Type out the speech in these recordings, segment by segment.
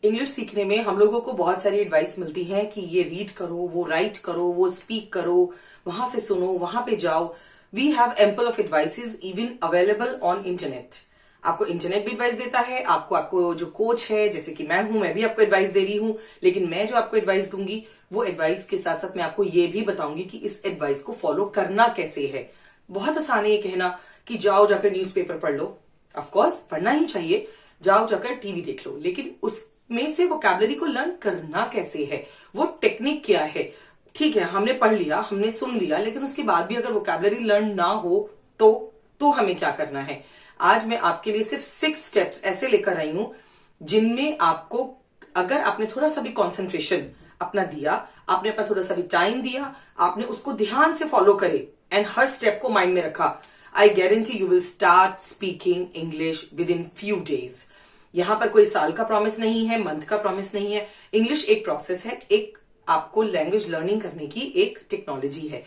English सीखने में हम लोगों को बहुत सारी एडवाइस मिलती है कि ये रीड करो, वो राइट करो, वो स्पीक करो, वहां से सुनो, वहां पे जाओ। We have ample of advices even available on internet. आपको इंटरनेट भी एडवाइस देता है, आपको आपको जो कोच है, जैसे कि मैं हूं, मैं भी आपको एडवाइस दे रही हूं। लेकिन मैं जो आपको एडवाइस दूंगी वो एडवाइस के साथ साथ मैं आपको ये भी बताऊंगी कि इस एडवाइस को फॉलो करना कैसे है। बहुत आसान है ये कहना कि जाओ जाकर न्यूज़पेपर पढ़ लो। ऑफकोर्स पढ़ना ही चाहिए, जाओ जाकर टीवी देख लो, लेकिन उसमें से वोकैबुलरी को लर्न करना कैसे है, वो टेक्निक क्या है। ठीक है, हमने पढ़ लिया, हमने सुन लिया, लेकिन उसके बाद भी अगर वोकैबुलरी लर्न ना हो तो हमें क्या करना है। आज मैं आपके लिए सिर्फ 6 स्टेप्स ऐसे लेकर आई हूं जिनमें आपको, अगर आपने थोड़ा सा भी कॉन्सेंट्रेशन अपना दिया, आपने अपना थोड़ा सा भी टाइम दिया, आपने उसको ध्यान से फॉलो करे एंड हर स्टेप को माइंड में रखा, I guarantee you will start speaking English with in few days. यहां पर कोई साल का प्रॉमिस नहीं है, मंथ का प्रॉमिस नहीं है। इंग्लिश एक प्रोसेस है, एक आपको लैंग्वेज लर्निंग करने की एक टेक्नोलॉजी है।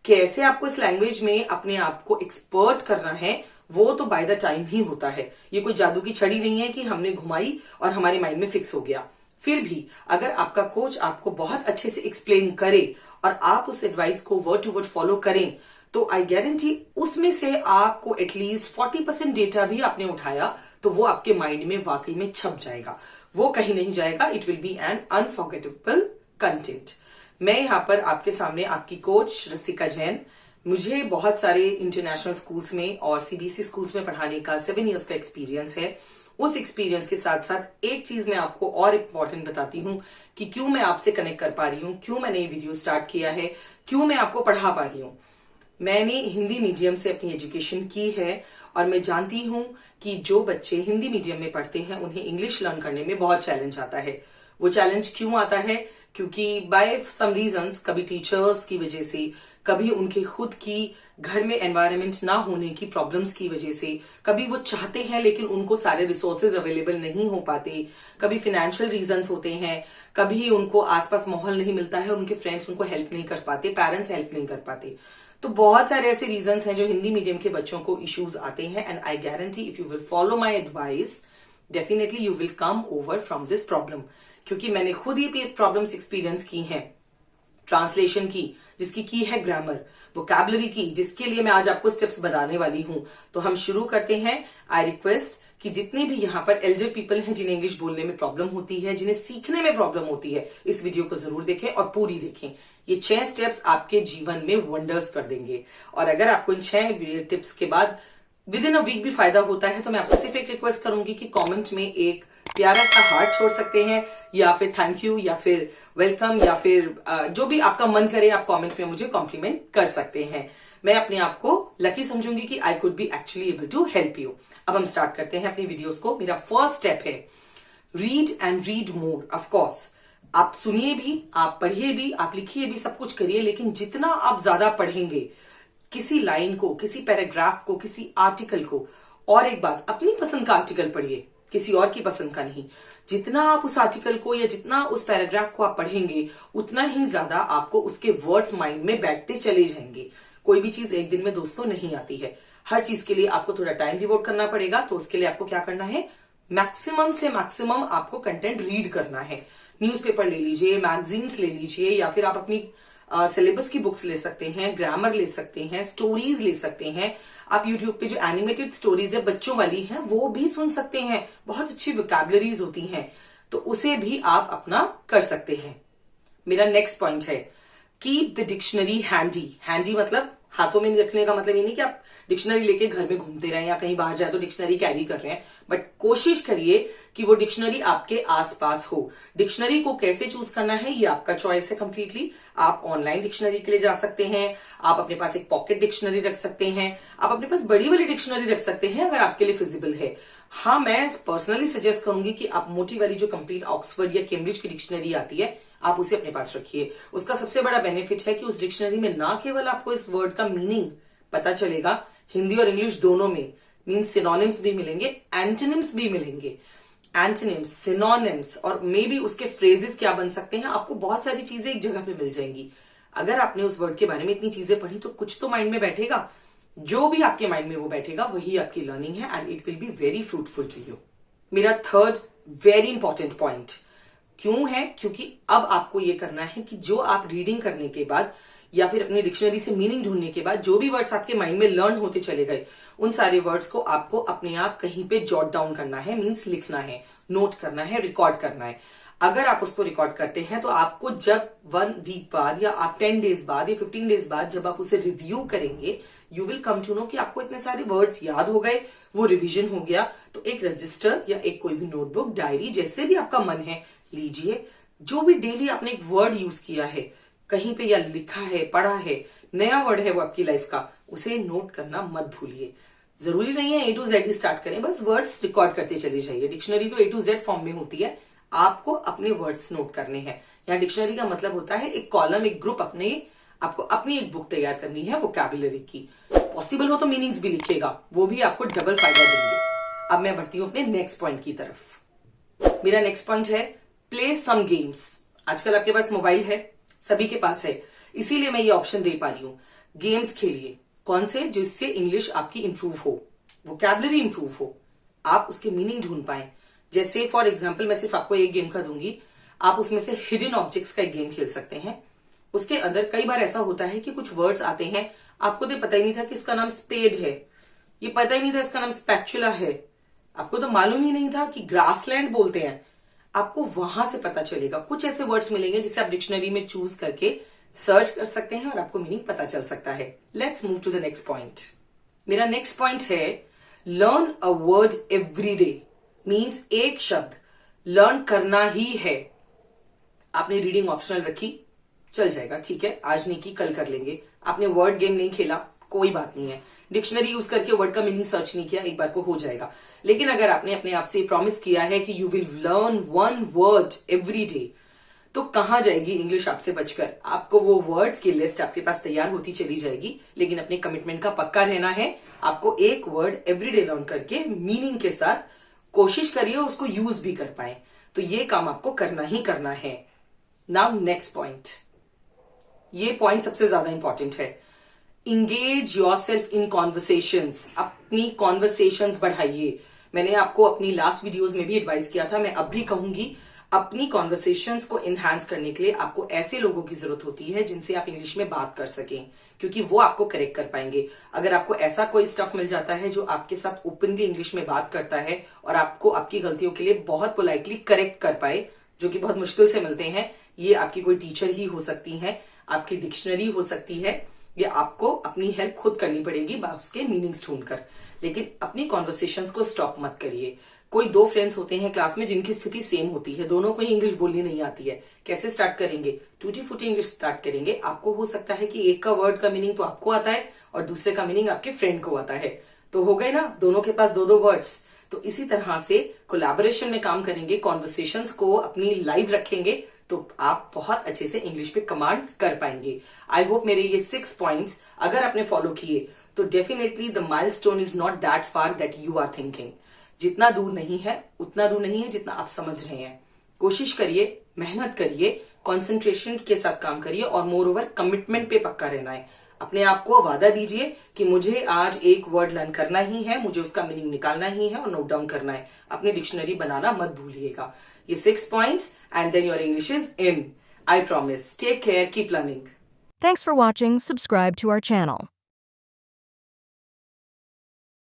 कैसे आपको इस लैंग्वेज में अपने आप को एक्सपर्ट करना है वो तो बाय द टाइम ही होता है। ये कोई जादू की छड़ी नहीं है कि हमने घुमाई और हमारे माइंड में फिक्स हो गया। फिर भी अगर आपका कोच आपको बहुत अच्छे से एक्सप्लेन करे और आप उस एडवाइस को वर्ड टू वर्ड फॉलो करें तो आई गारंटी उसमें से आपको एटलीस्ट 40% डेटा भी आपने उठाया तो वो आपके माइंड में वाकई में छप जाएगा, वो कहीं नहीं जाएगा। It will be an unforgettable content. मैं यहां पर आपके सामने आपकी कोच रसिका जैन। मुझे बहुत सारे इंटरनेशनल स्कूल्स में और सीबीएसई स्कूल्स में पढ़ाने का 7 इयर्स का एक्सपीरियंस है। उस एक्सपीरियंस के साथ साथ एक चीज मैं आपको और इम्पोर्टेंट बताती हूं कि क्यों मैं आपसे कनेक्ट कर पा रही हूं, क्यों मैंने ये वीडियो स्टार्ट किया है, क्यों मैं आपको पढ़ा पा रही हूं। मैंने हिंदी मीडियम से अपनी एजुकेशन की है और मैं जानती हूं कि जो बच्चे हिंदी मीडियम में पढ़ते हैं उन्हें इंग्लिश लर्न करने में बहुत चैलेंज आता है। वो चैलेंज क्यों आता है? क्योंकि बाय सम रीजंस, कभी टीचर्स की वजह से, कभी उनके खुद की घर में एनवायरनमेंट ना होने की प्रॉब्लम्स की वजह से, कभी वो चाहते हैं लेकिन उनको सारे रिसोर्सेज अवेलेबल नहीं हो पाते, कभी फाइनेंशियल रीजंस होते हैं, कभी उनको आसपास माहौल नहीं मिलता है, उनके फ्रेंड्स उनको हेल्प नहीं कर पाते, पेरेंट्स हेल्प नहीं कर पाते। तो बहुत सारे ऐसे रीजंस हैं जो हिंदी मीडियम के बच्चों को इश्यूज आते हैं। And I guarantee if you will follow my advice definitely you will come over from this problem. क्योंकि मैंने खुद ये प्रॉब्लम्स एक्सपीरियंस की हैं। ट्रांसलेशन की, जिसकी की है ग्रामर, वोकैबुलरी की, जिसके लिए मैं आज आपको स्टेप्स बताने वाली हूं। तो हम शुरू करते हैं। आई रिक्वेस्ट कि जितने भी यहाँ पर एल्डर पीपल हैं जिन्हें इंग्लिश बोलने में प्रॉब्लम होती है, जिन्हें सीखने में प्रॉब्लम होती है, इस वीडियो को जरूर देखें और पूरी देखें। ये 6 स्टेप्स आपके जीवन में वंडर्स कर देंगे। और अगर आपको इन 6 टिप्स के बाद विद इन अ वीक भी फायदा होता है तो मैं आपसे सिर्फ एक रिक्वेस्ट करूंगी कि कमेंट में एक प्यारा सा हार्ट छोड़ सकते हैं, या फिर थैंक यू, या फिर वेलकम, या फिर जो भी आपका मन करे आप कमेंट में मुझे कॉम्प्लीमेंट कर सकते हैं। मैं अपने आप को लकी समझूंगी कि I could be actually able to help you. अब हम स्टार्ट करते हैं अपनी वीडियोस को। मेरा फर्स्ट स्टेप है read and read more. Of course आप सुनिए भी, आप पढ़िए भी, आप लिखिए भी, सब कुछ करिए, लेकिन जितना आप ज्यादा पढ़ेंगे किसी लाइन को, किसी पैराग्राफ को, किसी आर्टिकल को, और एक बात, अपनी पसंद का आर्टिकल पढ़िए, किसी और की पसंद का नहीं। जितना आप उस आर्टिकल को या जितना उस पैराग्राफ को आप पढ़ेंगे उतना ही ज्यादा आपको उसके वर्ड्स माइंड में बैठते चले जाएंगे। कोई भी चीज एक दिन में दोस्तों नहीं आती है। हर चीज के लिए आपको थोड़ा टाइम डिवोट करना पड़ेगा। तो उसके लिए आपको क्या करना है, मैक्सिमम से मैक्सिमम आपको कंटेंट रीड करना है। न्यूज़पेपर ले लीजिए, मैगजीन्स ले लीजिए, या फिर आप अपनी सिलेबस की बुक्स ले सकते हैं, ग्रामर ले सकते हैं, स्टोरीज ले सकते हैं। आप यूट्यूब पे जो एनिमेटेड स्टोरीज है बच्चों वाली हैं वो भी सुन सकते हैं। बहुत अच्छी वोकैबुलरीज होती हैं, तो उसे भी आप अपना कर सकते हैं। मेरा नेक्स्ट पॉइंट है keep the dictionary handy. Handy मतलब हाथों में रखने का मतलब ये नहीं कि आप डिक्शनरी लेके घर में घूमते रहें या कहीं बाहर जाए तो डिक्शनरी कैरी कर रहे हैं, बट कोशिश करिए कि वो डिक्शनरी आपके आसपास हो। डिक्शनरी को कैसे चूज करना है ये आपका चॉइस है कंप्लीटली। आप ऑनलाइन डिक्शनरी के लिए जा सकते हैं, आप अपने पास एक पॉकेट डिक्शनरी रख सकते हैं, आप अपने पास बड़ी वाली डिक्शनरी रख सकते हैं अगर आपके लिए फिजिबल है। हाँ, मैं पर्सनली सजेस्ट करूंगी कि आप मोटी वाली जो कंप्लीट ऑक्सफोर्ड या कैम्ब्रिज की डिक्शनरी आती है आप उसे अपने पास रखिए। उसका सबसे बड़ा बेनिफिट है कि उस डिक्शनरी में ना केवल आपको इस वर्ड का मीनिंग पता चलेगा, हिंदी और इंग्लिश दोनों में मीन्स सिनोनिम्स भी मिलेंगे, एंटोनिम्स भी मिलेंगे। एंटोनिम्स, सिनोनिम्स और मे बी उसके फ्रेजेस क्या बन सकते हैं, आपको बहुत सारी चीजें एक जगह पे मिल जाएंगी। अगर आपने उस वर्ड के बारे में इतनी चीजें पढ़ी तो कुछ तो माइंड में बैठेगा। जो भी आपके माइंड में वो बैठेगा वही आपकी लर्निंग है and it will be very fruitful to you. मेरा थर्ड वेरी इंपॉर्टेंट पॉइंट। क्यों है? क्योंकि अब आपको ये करना है कि जो आप रीडिंग करने के बाद या फिर अपनी डिक्शनरी से मीनिंग ढूंढने के बाद जो भी वर्ड्स आपके माइंड में लर्न होते चले गए, उन सारे वर्ड्स को आपको अपने आप कहीं पे जॉट डाउन करना है, मीन्स लिखना है, नोट करना है, रिकॉर्ड करना है। अगर आप उसको रिकॉर्ड करते हैं तो आपको जब 1 वीक बाद या आप 10 डेज बाद या 15 डेज बाद जब आप उसे रिव्यू करेंगे, you will come to know कि आपको इतने सारे वर्ड्स याद हो गए, वो रिवीजन हो गया। तो एक रजिस्टर या एक कोई भी नोटबुक, डायरी, जैसे भी आपका मन है लीजिए। जो भी डेली आपने एक वर्ड यूज किया है कहीं पे या लिखा है, पढ़ा है, नया वर्ड है वो आपकी लाइफ का, उसे नोट करना मत भूलिए। जरूरी नहीं है A to Z he start करें, बस वर्ड्स रिकॉर्ड करते चले जाइए। डिक्शनरी तो A to Z फॉर्म में होती है, आपको अपने वर्ड्स नोट करने हैं। यहाँ डिक्शनरी का मतलब होता है एक कॉलम, एक ग्रुप, आपको अपनी एक बुक तैयार करनी है वोकैबुलरी की। पॉसिबल हो तो मीनिंग्स भी लिखिएगा, वो भी आपको डबल फायदा देंगे। अब मैं बढ़ती हूं अपने नेक्स्ट पॉइंट की तरफ। मेरा नेक्स्ट पॉइंट है प्ले सम गेम्स। आजकल आपके पास मोबाइल है, सभी के पास है, इसीलिए मैं ये ऑप्शन दे पा रही हूं। गेम्स खेलिए। कौन से? जिससे इंग्लिश आपकी इंप्रूव हो, वोकैबुलरी इंप्रूव हो, आप उसके मीनिंग ढूंढ पाए। जैसे फॉर एग्जाम्पल मैं सिर्फ आपको एक गेम का दूंगी, आप उसमें से हिडन ऑब्जेक्ट्स का एक गेम खेल सकते हैं। उसके अंदर कई बार ऐसा होता है कि कुछ वर्ड्स आते हैं, आपको तो पता ही नहीं था कि इसका नाम स्पेड है, ये पता ही नहीं था इसका नाम स्पैचुला है, आपको तो मालूम ही नहीं था कि ग्रासलैंड बोलते हैं। आपको वहां से पता चलेगा, कुछ ऐसे वर्ड्स मिलेंगे जिसे आप डिक्शनरी में चूज करके सर्च कर सकते हैं और आपको मीनिंग पता चल सकता है। Let's move to the next point. मेरा नेक्स्ट पॉइंट है learn a word every day. Means एक शब्द लर्न करना ही है। आपने रीडिंग ऑप्शनल रखी, चल जाएगा, ठीक है, आज नहीं की कल कर लेंगे। आपने वर्ड गेम नहीं खेला, कोई बात नहीं है। डिक्शनरी यूज करके वर्ड का मीनिंग सर्च नहीं किया, एक बार को हो जाएगा। लेकिन अगर आपने अपने आप से प्रॉमिस किया है कि you will learn 1 word every day, तो कहां जाएगी इंग्लिश आपसे बचकर? आपको वो वर्ड्स की लिस्ट आपके पास तैयार होती चली जाएगी, लेकिन अपने कमिटमेंट का पक्का रहना है। आपको एक वर्ड एवरी डे लर्न करके मीनिंग के साथ कोशिश करिए उसको यूज भी कर पाए। तो ये काम आपको करना ही करना है। नाउ नेक्स्ट पॉइंट, ये पॉइंट सबसे ज्यादा इंपॉर्टेंट है। Engage yourself in conversations. अपनी कॉन्वर्सेशंस बढ़ाइए। मैंने आपको अपनी लास्ट वीडियोस में भी एडवाइस किया था, मैं अब भी कहूंगी, अपनी कॉन्वर्सेशंस को इनहांस करने के लिए आपको ऐसे लोगों की जरूरत होती है जिनसे आप इंग्लिश में बात कर सकें, क्योंकि वो आपको करेक्ट कर पाएंगे। अगर आपको ऐसा कोई स्टफ मिल जाता है जो आपके साथ ओपनली इंग्लिश में बात करता है और आपको आपकी गलतियों के लिए बहुत पोलाइटली करेक्ट कर पाए, जो कि बहुत मुश्किल से मिलते हैं, ये आपकी कोई टीचर ही हो सकती है, आपकी डिक्शनरी हो सकती है, या आपको अपनी हेल्प खुद करनी पड़ेगी उसके मीनिंग्स ढूंढकर। लेकिन अपनी कॉन्वर्सेशंस को स्टॉप मत करिए। कोई 2 फ्रेंड्स होते हैं क्लास में जिनकी स्थिति सेम होती है, दोनों को ही इंग्लिश बोलनी नहीं आती है। कैसे स्टार्ट करेंगे? टूटी फूटी इंग्लिश स्टार्ट करेंगे। आपको हो सकता है कि एक का वर्ड का मीनिंग तो आपको आता है और दूसरे का मीनिंग आपके फ्रेंड को आता है, तो हो गए ना, दोनों के पास 2-2 वर्ड्स। तो इसी तरह से कोलैबोरेशन में काम करेंगे, कॉन्वर्सेशंस को अपनी लाइव रखेंगे, तो आप बहुत अच्छे से इंग्लिश पे कमांड कर पाएंगे। आई होप मेरे ये 6 पॉइंट्स अगर आपने फॉलो किए तो definitely the milestone is not that far that you are thinking. जितना दूर नहीं है उतना दूर नहीं है जितना आप समझ रहे हैं। कोशिश करिए, मेहनत करिए, कंसंट्रेशन के साथ काम करिए और मोर ओवर कमिटमेंट पे पक्का रहना है। अपने आप को वादा दीजिए कि मुझे आज एक वर्ड लर्न करना ही है, मुझे उसका मीनिंग निकालना ही है और नोट डाउन करना है। अपनी डिक्शनरी बनाना मत भूलिएगा। ये 6 points and then your English is in. I promise. Take care, keep learning. Thanks for watching. Subscribe to our channel.